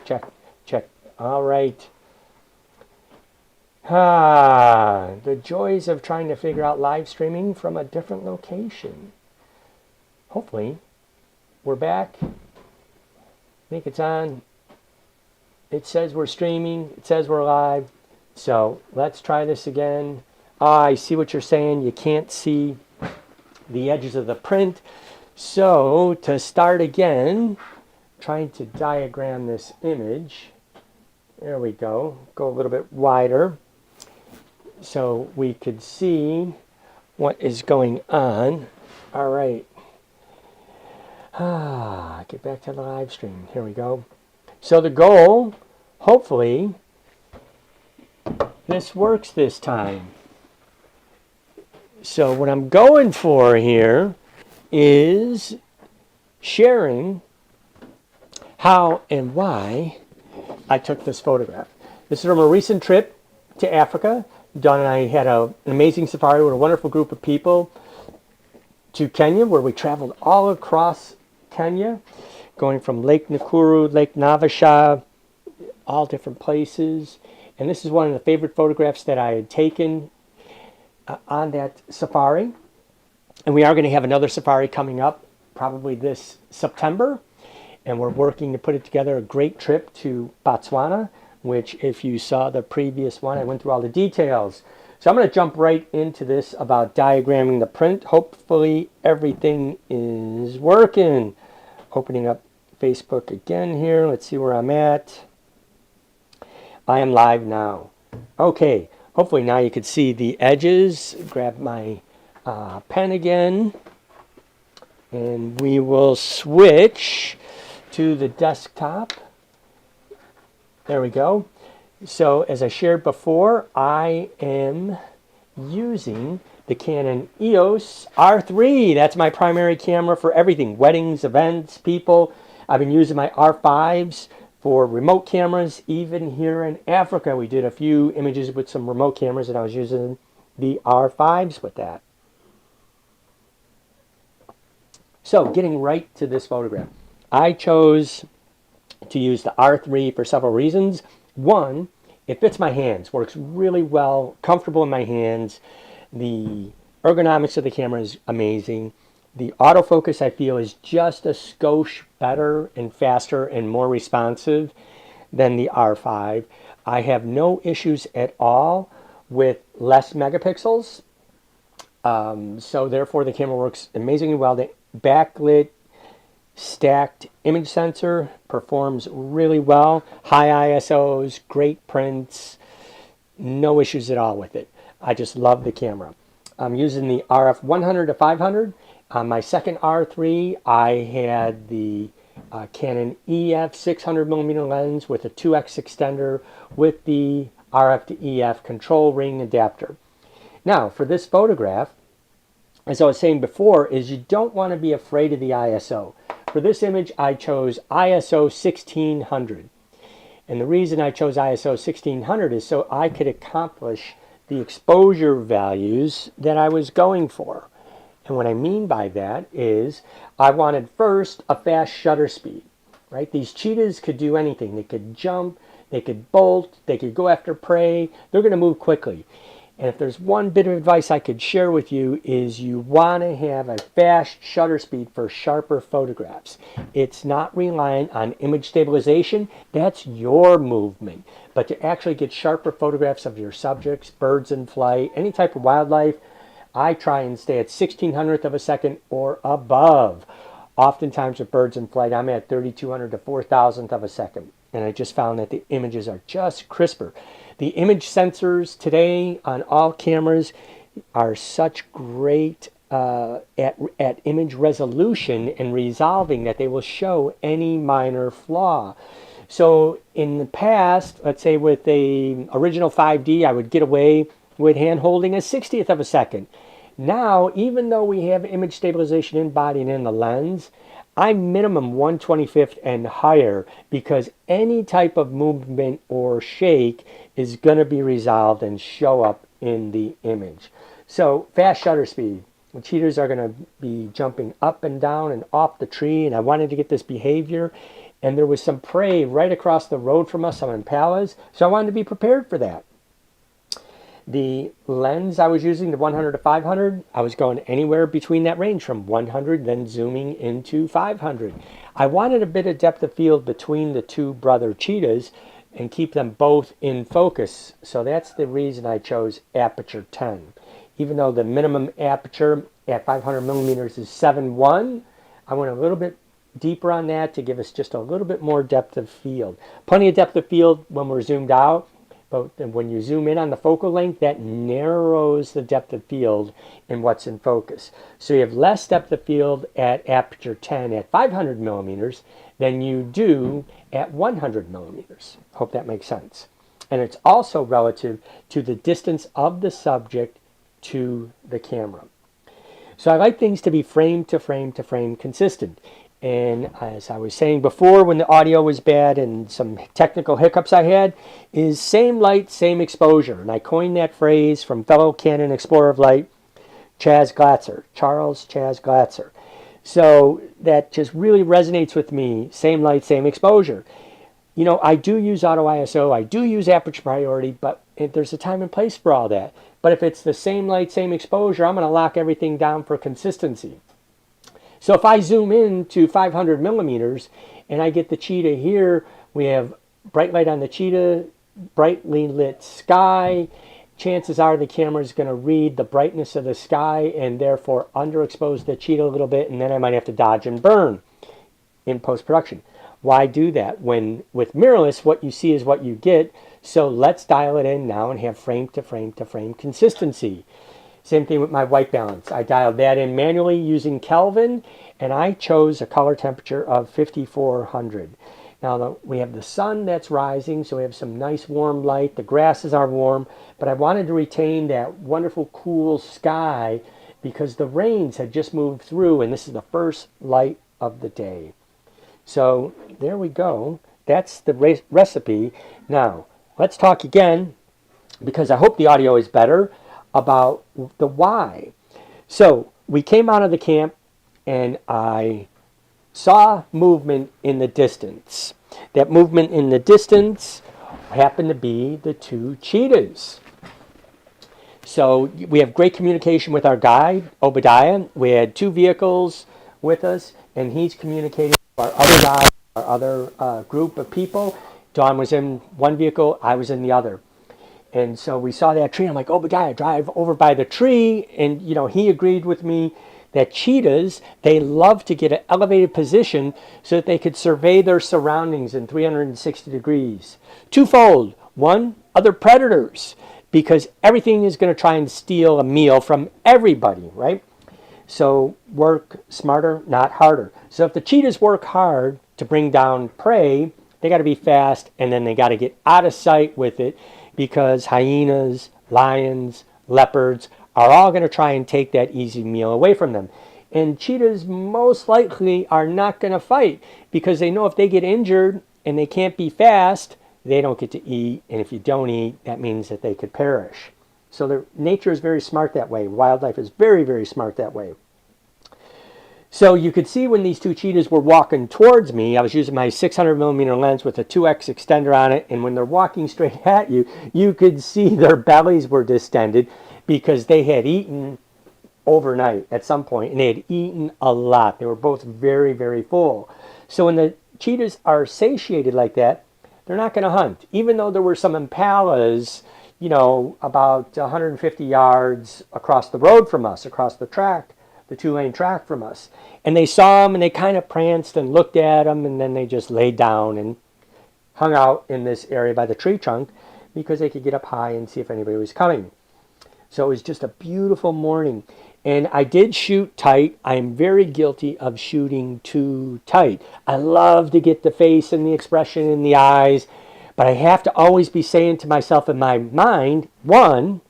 check, check. All right. The joys of trying to figure out live streaming from a different location. Hopefully, we're back. I think it's on. It says we're streaming. It says we're live. So let's try this again. I see what you're saying. You can't see the edges of the print. So to start again, trying to diagram this image. There we go. Go a little bit wider so we could see what is going on. All right. Get back to the live stream. Here we go. So the goal, hopefully, this works this time. So what I'm going for here is sharing how and why I took this photograph. This is from a recent trip to Africa. Dawn and I had an amazing safari with a wonderful group of people to Kenya, where we traveled all across Kenya, going from Lake Nakuru, Lake Naivasha, all different places. And this is one of the favorite photographs that I had taken on that safari. And we are going to have another safari coming up probably this September. And we're working to put it together, a great trip to Botswana, which if you saw the previous one, I went through all the details. So I'm going to jump right into this about diagramming the print. Hopefully everything is working. Opening up Facebook again here. Let's see where I'm at. I am live now. Okay, hopefully now you can see the edges. Grab my pen again. And we will switch to the desktop. There we go. So as I shared before, I am using the Canon EOS R3. That's my primary camera for everything. Weddings, events, people. I've been using my R5s for remote cameras. Even here in Africa, we did a few images with some remote cameras, and I was using the R5s with that. So getting right to this photograph. I chose to use the R3 for several reasons. One, it fits my hands, works really well, comfortable in my hands. The ergonomics of the camera is amazing. The autofocus, I feel, is just a skosh better and faster and more responsive than the R5. I have no issues at all with less megapixels. So therefore, the camera works amazingly well. The backlit stacked image sensor performs really well. High ISOs, great prints, no issues at all with it. I just love the camera. I'm using the RF 100 to 500. On my second R3, I had the Canon EF 600mm lens with a 2x extender with the RF to EF control ring adapter. Now, for this photograph, as I was saying before, is you don't want to be afraid of the ISO. For this image, I chose ISO 1600. And the reason I chose ISO 1600 is so I could accomplish the exposure values that I was going for. And what I mean by that is I wanted first a fast shutter speed, right? These cheetahs could do anything. They could jump, they could bolt, they could go after prey. They're going to move quickly. And if there's one bit of advice I could share with you is you want to have a fast shutter speed for sharper photographs. It's not reliant on image stabilization. That's your movement. But to actually get sharper photographs of your subjects, birds in flight, any type of wildlife, I try and stay at 1/1600th of a second or above. Oftentimes with birds in flight, I'm at 3200 to 4000th of a second. And I just found that the images are just crisper. The image sensors today on all cameras are such great at image resolution and resolving that they will show any minor flaw. So in the past, let's say with the original 5D, I would get away with hand holding a 60th of a second. Now, even though we have image stabilization in body and in the lens, I'm minimum 1/25th and higher because any type of movement or shake is going to be resolved and show up in the image. So fast shutter speed. The cheaters are going to be jumping up and down and off the tree, and I wanted to get this behavior. and there was some prey right across the road from us, some impalas, so I wanted to be prepared for that. The lens I was using, the 100 to 500, I was going anywhere between that range from 100, then zooming into 500. I wanted a bit of depth of field between the two brother cheetahs and keep them both in focus. So that's the reason I chose aperture 10. Even though the minimum aperture at 500 millimeters is 7.1, I went a little bit deeper on that to give us just a little bit more depth of field. Plenty of depth of field when we're zoomed out, but when you zoom in on the focal length, that narrows the depth of field in what's in focus. So you have less depth of field at aperture 10 at 500 millimeters than you do at 100 millimeters. Hope that makes sense. And it's also relative to the distance of the subject to the camera. So I like things to be frame to frame to frame consistent. And as I was saying before, when the audio was bad and some technical hiccups I had, is same light, same exposure. And I coined that phrase from fellow Canon Explorer of Light, Charles Chaz Glatzer. So that just really resonates with me. Same light, same exposure. You know, I do use auto ISO, I do use aperture priority, but there's a time and place for all that. But if it's the same light, same exposure, I'm going to lock everything down for consistency. So if I zoom in to 500 millimeters and I get the cheetah here, we have bright light on the cheetah, brightly lit sky. Chances are the camera is going to read the brightness of the sky and therefore underexpose the cheetah a little bit, and then I might have to dodge and burn in post-production. Why do that? When with mirrorless, what you see is what you get. So let's dial it in now and have frame to frame to frame consistency. Same thing with my white balance. I dialed that in manually using Kelvin, and I chose a color temperature of 5400. Now we have the sun that's rising, so we have some nice warm light. The grasses are warm, but I wanted to retain that wonderful cool sky because the rains had just moved through, and this is the first light of the day. So there we go. That's the recipe. Now, let's talk again, because I hope the audio is better, about the why. So we came out of the camp and I saw movement in the distance. That movement in the distance happened to be the two cheetahs. So we have great communication with our guide, Obadiah. We had two vehicles with us, and he's communicating with our other guide, our other group of people. Don was in one vehicle, I was in the other. And so we saw that tree. I'm like, Obadiah, drive over by the tree. And, you know, he agreed with me that cheetahs, they love to get an elevated position so that they could survey their surroundings in 360 degrees. Twofold. One, other predators, because everything is going to try and steal a meal from everybody, right? So work smarter, not harder. So if the cheetahs work hard to bring down prey, they got to be fast, and then they got to get out of sight with it, because hyenas, lions, leopards are all going to try and take that easy meal away from them. And cheetahs most likely are not going to fight because they know if they get injured and they can't be fast, they don't get to eat. And if you don't eat, that means that they could perish. So their nature is very smart that way. Wildlife is very, very smart that way. So you could see when these two cheetahs were walking towards me, I was using my 600 millimeter lens with a 2x extender on it, and when they're walking straight at you, you could see their bellies were distended because they had eaten overnight at some point, and they had eaten a lot. They were both very, very full. So when the cheetahs are satiated like that, they're not going to hunt. Even though there were some impalas, you know, about 150 yards across the road from us, across the track, the two-lane track from us. And they saw them, and they kind of pranced and looked at them, and then they just laid down and hung out in this area by the tree trunk because they could get up high and see if anybody was coming. So it was just a beautiful morning. And I did shoot tight. I am very guilty of shooting too tight. I love to get the face and the expression in the eyes, but I have to always be saying to myself in my mind, one,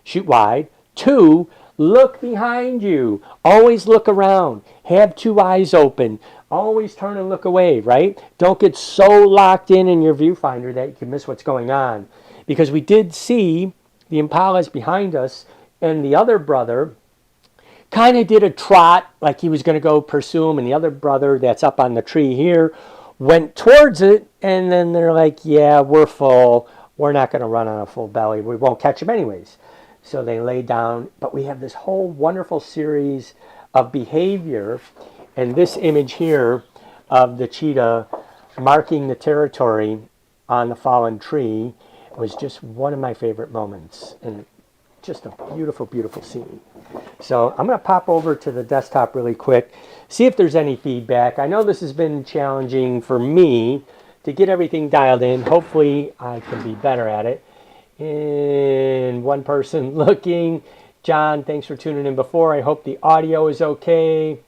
shoot wide. Two, look behind you. Always look around. Have two eyes open. Always turn and look away, right? Don't get so locked in your viewfinder that you can miss what's going on. Because we did see the impalas behind us, and the other brother kind of did a trot like he was going to go pursue him, and the other brother that's up on the tree here went towards it, and then they're like, yeah, we're full. We're not going to run on a full belly. We won't catch them anyways. So they lay down. But we have this whole wonderful series of behavior. And this image here of the cheetah marking the territory on the fallen tree was just one of my favorite moments. And just a beautiful, beautiful scene. So I'm going to pop over to the desktop really quick, see if there's any feedback. I know this has been challenging for me to get everything dialed in. Hopefully I can be better at it. And one person looking, John, thanks for tuning in before. I hope the audio is okay.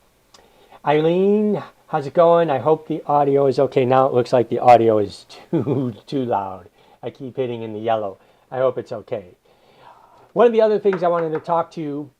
Eileen, how's it going? I hope the audio is okay. Now it looks like the audio is too loud. I keep hitting in the yellow. I hope it's okay. One of the other things I wanted to talk to you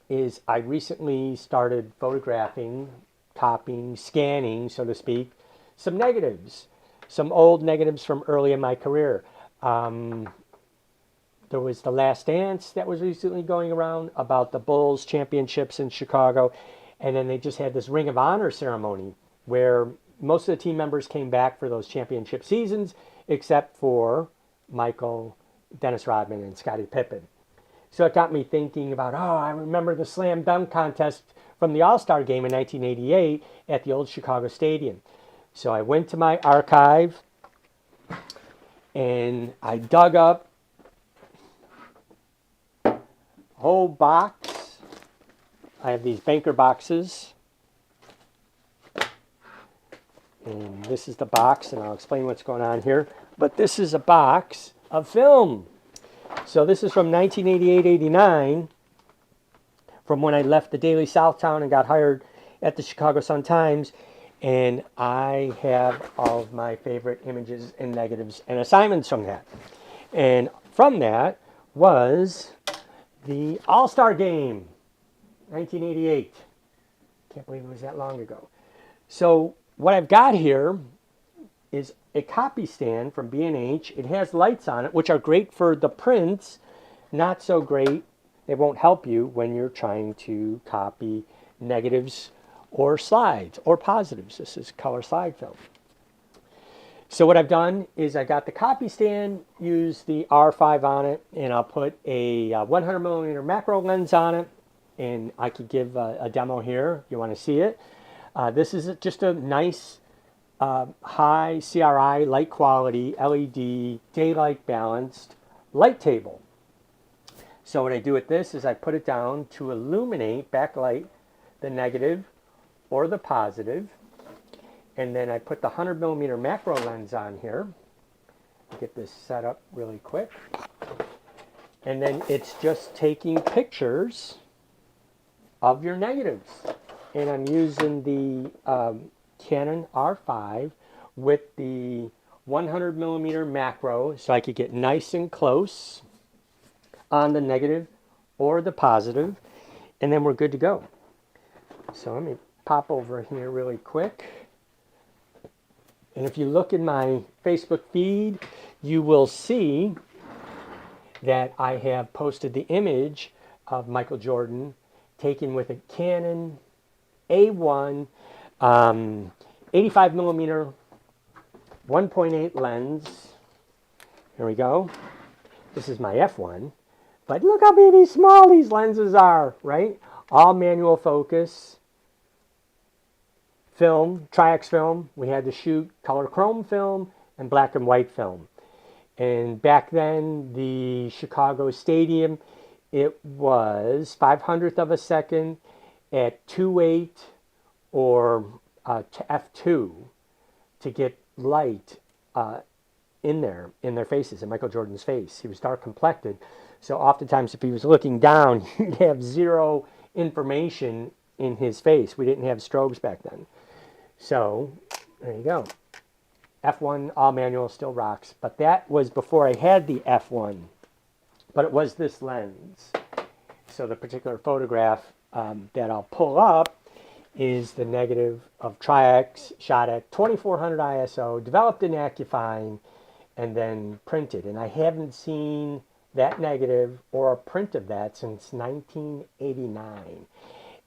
is I recently started photographing, copying, scanning, so to speak, some negatives, some old negatives from early in my career. There was The Last Dance that was recently going around about the Bulls championships in Chicago. And then they just had this Ring of Honor ceremony where most of the team members came back for those championship seasons, except for Michael, Dennis Rodman, and Scottie Pippen. So it got me thinking about, I remember the slam dunk contest from the All-Star game in 1988 at the old Chicago Stadium. So I went to my archive and I dug up a whole box. I have these banker boxes. And this is the box, and I'll explain what's going on here. But this is a box of film. So this is from 1988-89, from when I left the Daily Southtown and got hired at the Chicago Sun-Times. And I have all of my favorite images and negatives and assignments from that. And from that was the All-Star Game, 1988. Can't believe it was that long ago. So what I've got here is a copy stand from B&H. It has lights on it, which are great for the prints, not so great. They won't help you when you're trying to copy negatives or slides or positives. This is color slide film. So what I've done is I got the copy stand, used the R5 on it, and I'll put a 100 millimeter macro lens on it, and I could give a demo here if you want to see it. This is just a nice high CRI, light quality, LED, daylight balanced light table. So what I do with this is I put it down to illuminate, backlight the negative or the positive. And then I put the 100 millimeter macro lens on here. Get this set up really quick. And then it's just taking pictures of your negatives. And I'm using the Canon R5 with the 100 millimeter macro so I could get nice and close on the negative or the positive, and then we're good to go. So let me pop over here really quick. And if you look in my Facebook feed, you will see that I have posted the image of Michael Jordan taken with a Canon A1 85 millimeter 1.8 lens. Here we go. This is my F1. But look how baby small these lenses are, right? All manual focus. Film, Tri-X film. We had to shoot color chrome film and black and white film. And back then, the Chicago Stadium, it was 500th of a second at 2.8 or to f2 to get light in their faces, in Michael Jordan's face. He was dark complected, so oftentimes if he was looking down, he'd have zero information in his face. We didn't have strobes back then. So there you go. F1 all manual still rocks, but that was before I had the F1, but it was this lens. So the particular photograph that I'll pull up is the negative of Tri-X shot at 2400 ISO, developed in AccuFine, and then printed. And I haven't seen that negative or a print of that since 1989.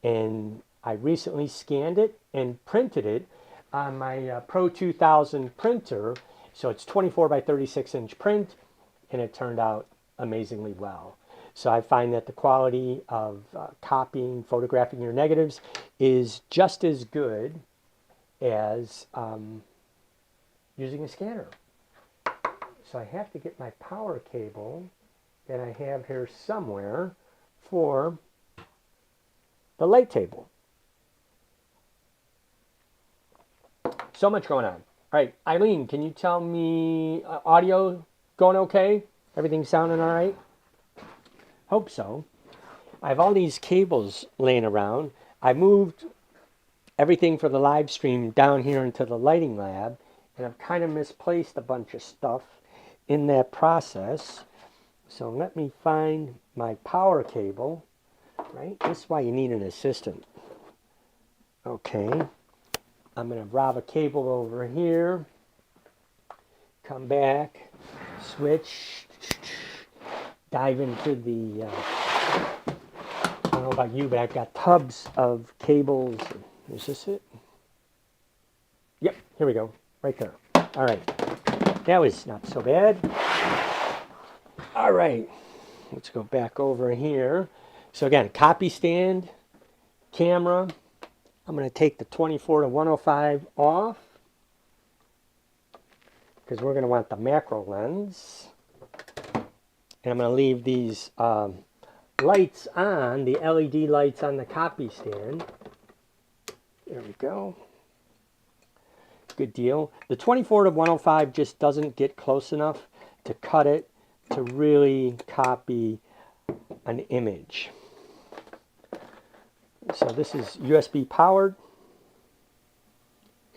And I recently scanned it and printed it on my Pro 2000 printer. So it's 24 by 36 inch print, and it turned out amazingly well. So I find that the quality of copying, photographing your negatives is just as good as using a scanner. So I have to get my power cable that I have here somewhere for the light table. So much going on. All right, Eileen, can you tell me audio going okay? Everything sounding all right? Hope so. I have all these cables laying around. I moved everything for the live stream down here into the lighting lab, and I've kind of misplaced a bunch of stuff in that process. So let me find my power cable, right? This is why you need an assistant. Okay, I'm going to rob a cable over here, come back, switch, dive into the, I don't know about you, but I've got tubs of cables. Is this it? Yep, here we go, right there. All right, that was not so bad. All right, let's go back over here. So again, copy stand, camera. I'm going to take the 24 to 105 off because we're going to want the macro lens. And I'm going to leave these lights on, the LED lights on the copy stand. There we go. Good deal. The 24 to 105 just doesn't get close enough to cut it to really copy an image. So this is USB powered,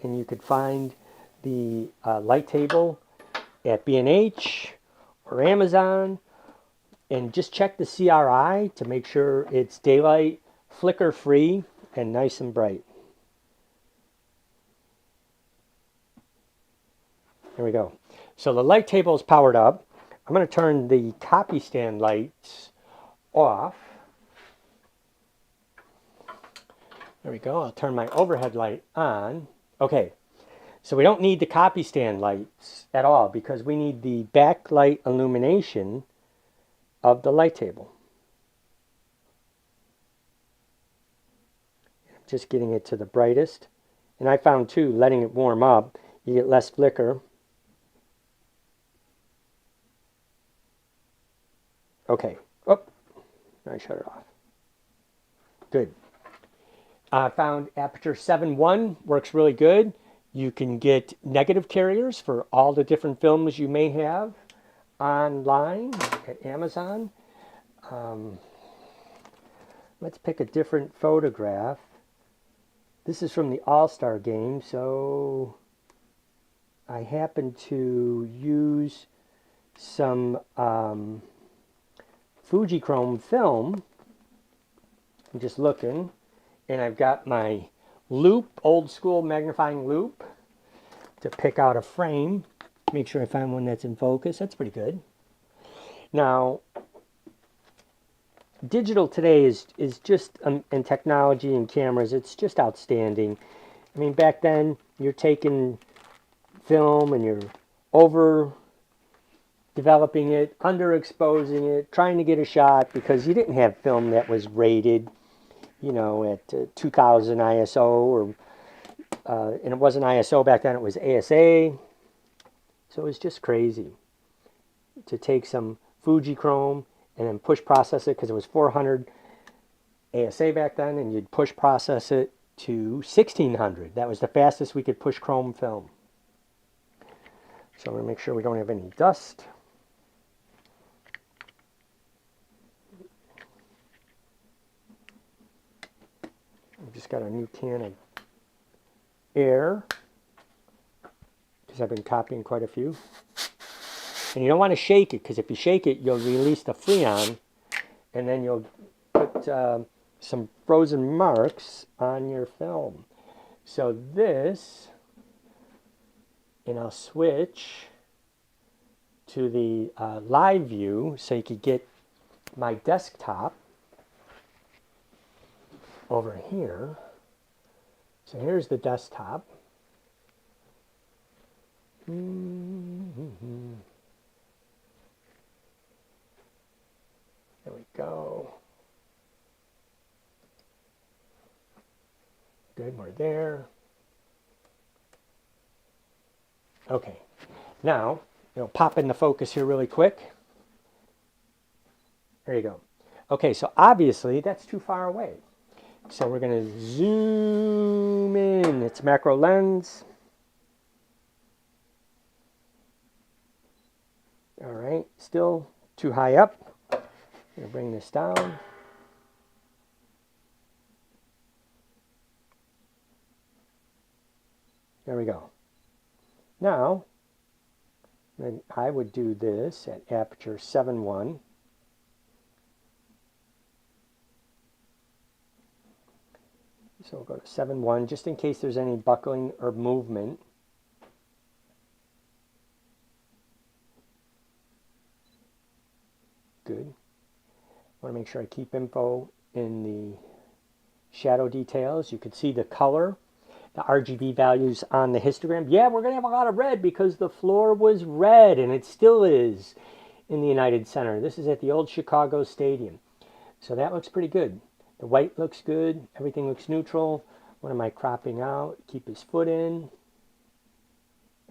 and you could find the light table at B&H or Amazon, and just check the CRI to make sure it's daylight, flicker free, and nice and bright. There we go. So the light table is powered up. I'm going to turn the copy stand lights off. There we go. I'll turn my overhead light on. Okay, so we don't need the copy stand lights at all because we need the backlight illumination of the light table. I'm just getting it to the brightest. And I found too, letting it warm up, you get less flicker. Okay. Oh, I shut it off. Good. I found aperture 7.1 works really good. You can get negative carriers for all the different films you may have online at Amazon. Let's pick a different photograph. This is from the All-Star game, so I happen to use some Fujichrome film. I'm just looking. And I've got my loupe, old school magnifying loupe, to pick out a frame. Make sure I find one that's in focus. That's pretty good. Now, digital today is just, in technology and cameras, it's just outstanding. I mean, back then, you're taking film and you're over developing it, underexposing it, trying to get a shot because you didn't have film that was rated, you know, at 2000 ISO, or and it wasn't ISO back then, it was ASA. So it was just crazy to take some Fujichrome and then push process it because it was 400 ASA back then, and you'd push process it to 1600. That was the fastest we could push chrome film. So I'm going to make sure we don't have any dust. I've just got a new can of air because I've been copying quite a few. And you don't want to shake it because if you shake it, you'll release the freon and then you'll put some frozen marks on your film. So this, and I'll switch to the live view so you could get my desktop over here. So here's the desktop. Mm-hmm. There we go. Good, we're there. Okay, now, pop in the focus here really quick. There you go. Okay, so obviously that's too far away. So we're going to zoom in. It's macro lens. All right, still too high up. I'm going to bring this down. There we go. Now, then I would do this at aperture 7.1. So we'll go to 7.1 just in case there's any buckling or movement. Good. I want to make sure I keep info in the shadow details. You can see the color, the RGB values on the histogram. Yeah, we're going to have a lot of red because the floor was red, and it still is in the United Center. This is at the old Chicago Stadium. So that looks pretty good. The white looks good. Everything looks neutral. What am I cropping out? Keep his foot in.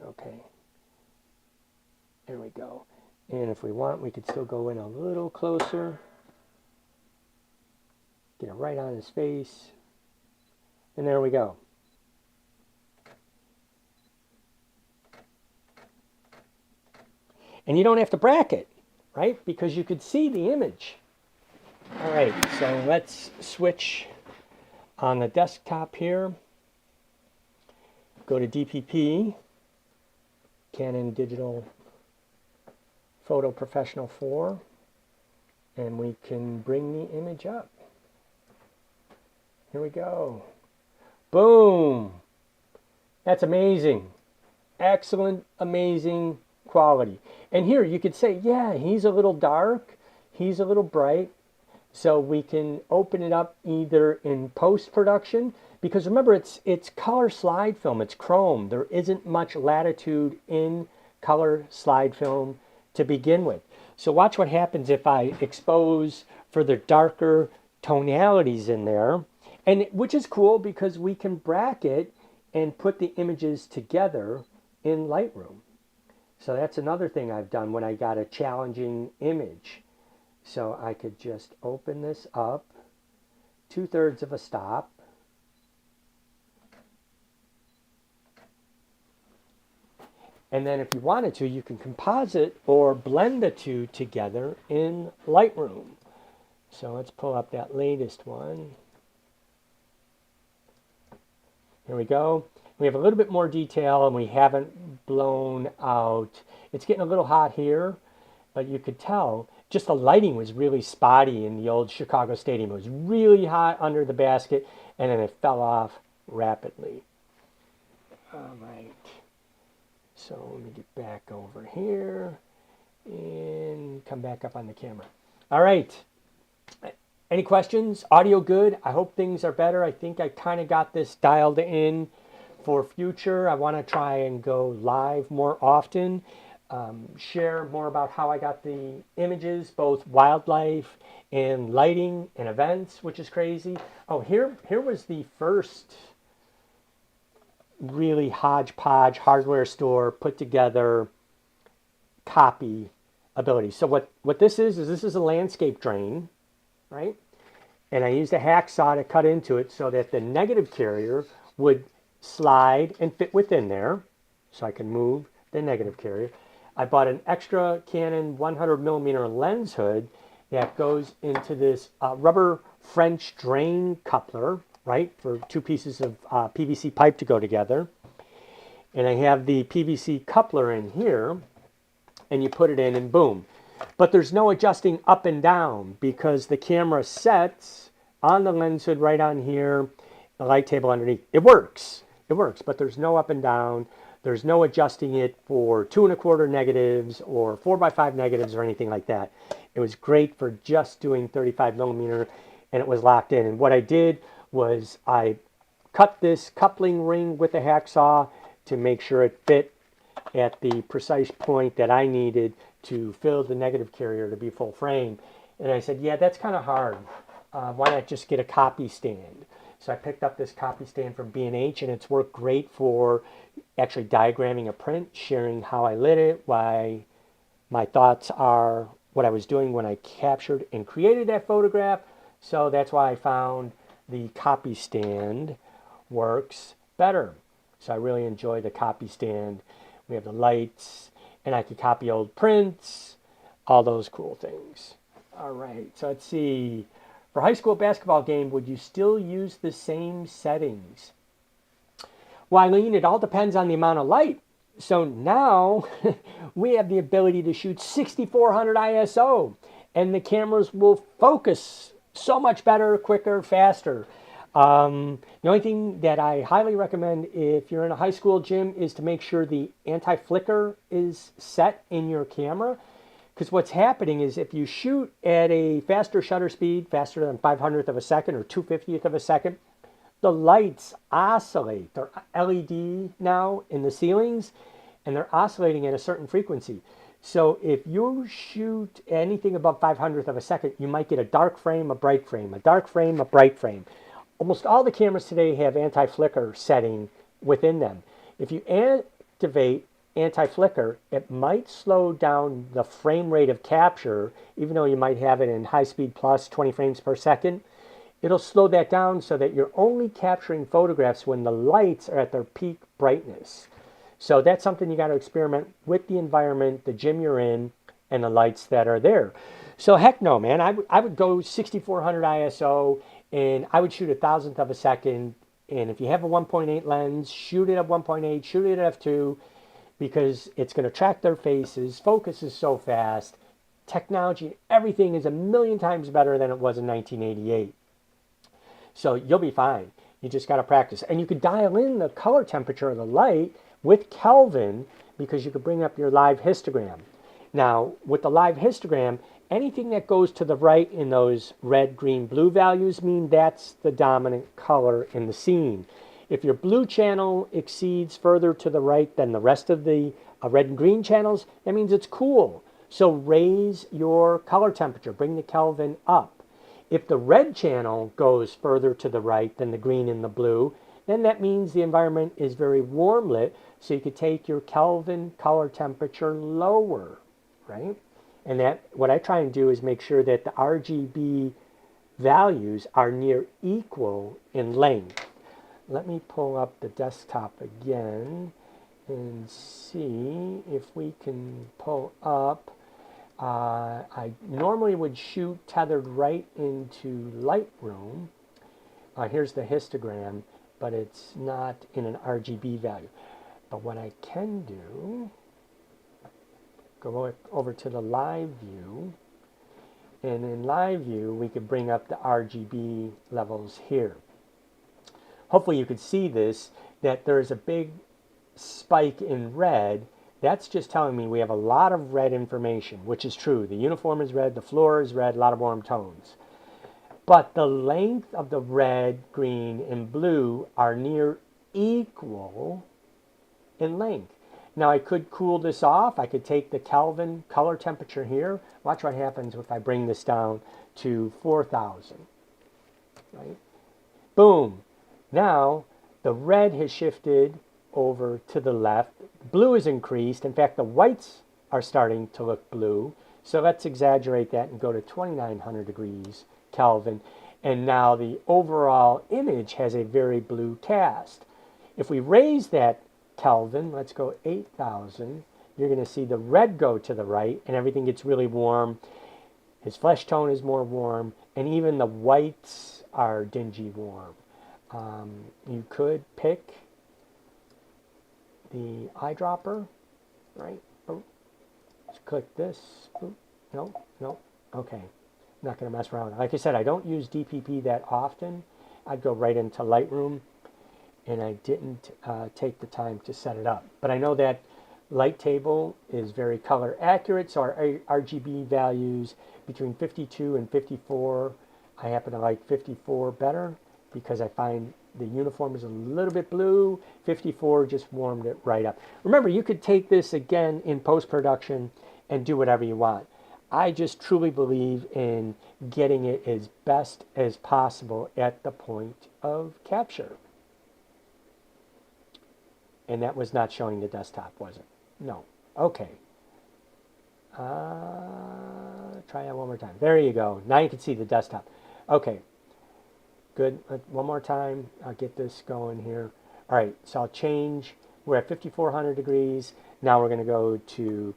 Okay. There we go. And if we want, we could still go in a little closer. Get it right on his face. And there we go. And you don't have to bracket, right? Because you could see the image. All right, so let's switch on the desktop here. Go to DPP, Canon Digital Photo Professional 4, and we can bring the image up. Here we go. Boom! That's amazing. Excellent, amazing quality. And here you could say, yeah, he's a little dark, he's a little bright. So we can open it up either in post-production, because remember, it's color slide film, it's chrome. There isn't much latitude in color slide film to begin with. So watch what happens if I expose further darker tonalities in there, and which is cool because we can bracket and put the images together in Lightroom. So that's another thing I've done when I got a challenging image. So I could just open this up, 2/3 of a stop. And then if you wanted to, you can composite or blend the two together in Lightroom. So let's pull up that latest one. Here we go. We have a little bit more detail and we haven't blown out. It's getting a little hot here, but you could tell just the lighting was really spotty in the old Chicago Stadium. It was really hot under the basket, and then it fell off rapidly. All right. So let me get back over here and come back up on the camera. All right. Any questions? Audio good? I hope things are better. I think I kind of got this dialed in for future. I want to try and go live more often. Share more about how I got the images, both wildlife and lighting and events, which is crazy. Oh, here was the first really hodgepodge hardware store put together copy ability. So what this is a landscape drain, right? And I used a hacksaw to cut into it so that the negative carrier would slide and fit within there, so I can move the negative carrier. I bought an extra Canon 100mm lens hood that goes into this rubber French drain coupler, right, for two pieces of PVC pipe to go together. And I have the PVC coupler in here, and you put it in and boom. But there's no adjusting up and down because the camera sets on the lens hood right on here, the light table underneath. It works, but there's no up and down. There's no adjusting it for 2 1/4 negatives or 4x5 negatives or anything like that. It was great for just doing 35mm, and it was locked in. And what I did was I cut this coupling ring with a hacksaw to make sure it fit at the precise point that I needed to fill the negative carrier to be full frame. And I said, yeah, that's kind of hard. Why not just get a copy stand? So I picked up this copy stand from B&H, and it's worked great for actually diagramming a print, sharing how I lit it, why my thoughts are, what I was doing when I captured and created that photograph. So that's why I found the copy stand works better. So I really enjoy the copy stand. We have the lights, and I could copy old prints, all those cool things. All right, so let's see. For high school basketball game, would you still use the same settings? Well, Eileen, it all depends on the amount of light. So now we have the ability to shoot 6400 ISO, and the cameras will focus so much better, quicker, faster. The only thing that I highly recommend if you're in a high school gym is to make sure the anti-flicker is set in your camera. Because what's happening is if you shoot at a faster shutter speed, faster than 500th of a second or 250th of a second, the lights oscillate. They're LED now in the ceilings, and they're oscillating at a certain frequency. So if you shoot anything above 500th of a second, you might get a dark frame, a bright frame, a dark frame, a bright frame. Almost all the cameras today have anti-flicker setting within them. If you activate anti-flicker, it might slow down the frame rate of capture, even though you might have it in high speed plus 20 frames per second. It'll slow that down so that you're only capturing photographs when the lights are at their peak brightness. So that's something you got to experiment with the environment, the gym you're in, and the lights that are there. So heck no, man. I would go 6400 ISO, and I would shoot 1,000th of a second. And if you have a 1.8 lens, shoot it at 1.8, shoot it at f2, because it's going to track their faces. Focus is so fast. Technology, everything is a million times better than it was in 1988. So you'll be fine. You just got to practice. And you could dial in the color temperature of the light with Kelvin, because you could bring up your live histogram. Now, with the live histogram, anything that goes to the right in those red, green, blue values mean that's the dominant color in the scene. If your blue channel exceeds further to the right than the rest of the red and green channels, that means it's cool. So raise your color temperature. Bring the Kelvin up. If the red channel goes further to the right than the green and the blue, then that means the environment is very warm lit, so you could take your Kelvin color temperature lower, right? And that, what I try and do is make sure that the RGB values are near equal in length. Let me pull up the desktop again and see if we can pull up. I normally would shoot tethered right into Lightroom. Here's the histogram, but it's not in an RGB value. But what I can do, go over to the live view, and in live view we could bring up the RGB levels here. Hopefully you could see this, that there's a big spike in red. That's just telling me we have a lot of red information, which is true. The uniform is red, the floor is red, a lot of warm tones. But the length of the red, green, and blue are near equal in length. Now I could cool this off. I could take the Kelvin color temperature here. Watch what happens if I bring this down to 4,000. Right? Boom. Now the red has shifted over to the left. Blue is increased. In fact, the whites are starting to look blue. So let's exaggerate that and go to 2,900 degrees Kelvin. And now the overall image has a very blue cast. If we raise that Kelvin, let's go 8,000, you're going to see the red go to the right and everything gets really warm. His flesh tone is more warm, and even the whites are dingy warm. You could pick the eyedropper, right? Boom. Just click this. Boom. No. Okay. Not going to mess around. Like I said, I don't use DPP that often. I'd go right into Lightroom, and I didn't take the time to set it up. But I know that Light Table is very color accurate, so our RGB values between 52 and 54, I happen to like 54 better because I find The uniform is a little bit blue. 54 just warmed it right up. Remember, you could take this again in post-production and do whatever you want. I just truly believe in getting it as best as possible at the point of capture. And that was not showing the desktop, was it? No. Okay. Try that one more time. There you go. Now you can see the desktop. Okay. Good. One more time. I'll get this going here. All right. So I'll change. We're at 5,400 degrees. Now we're going to go to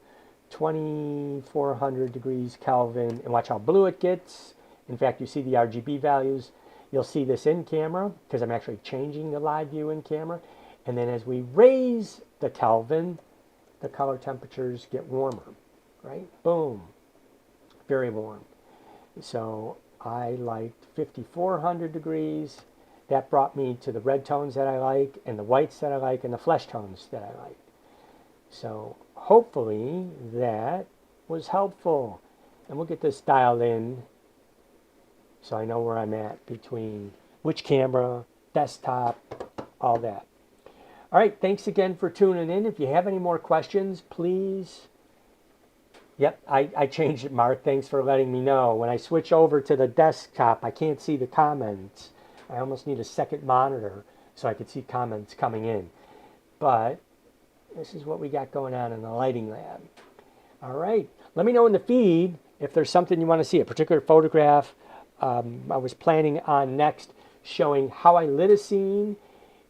2,400 degrees Kelvin. And watch how blue it gets. In fact, you see the RGB values. You'll see this in camera because I'm actually changing the live view in camera. And then as we raise the Kelvin, the color temperatures get warmer, right? Boom. Very warm. So I liked 5,400 degrees. That brought me to the red tones that I like, and the whites that I like, and the flesh tones that I like. So hopefully that was helpful. And we'll get this dialed in so I know where I'm at between which camera, desktop, all that. All right, thanks again for tuning in. If you have any more questions, please. Yep, I changed it, Mark. Thanks for letting me know. When I switch over to the desktop, I can't see the comments. I almost need a second monitor so I could see comments coming in. But this is what we got going on in the lighting lab. All right, let me know in the feed if there's something you want to see, a particular photograph. I was planning on next showing how I lit a scene,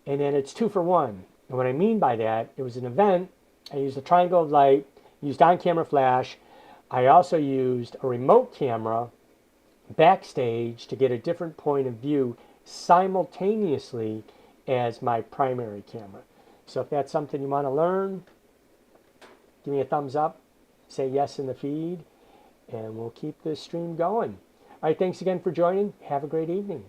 and then it's 2 for 1. And what I mean by that, it was an event. I used a triangle of light, used on-camera flash. I also used a remote camera backstage to get a different point of view simultaneously as my primary camera. So if that's something you want to learn, give me a thumbs up, say yes in the feed, and we'll keep this stream going. All right, thanks again for joining. Have a great evening.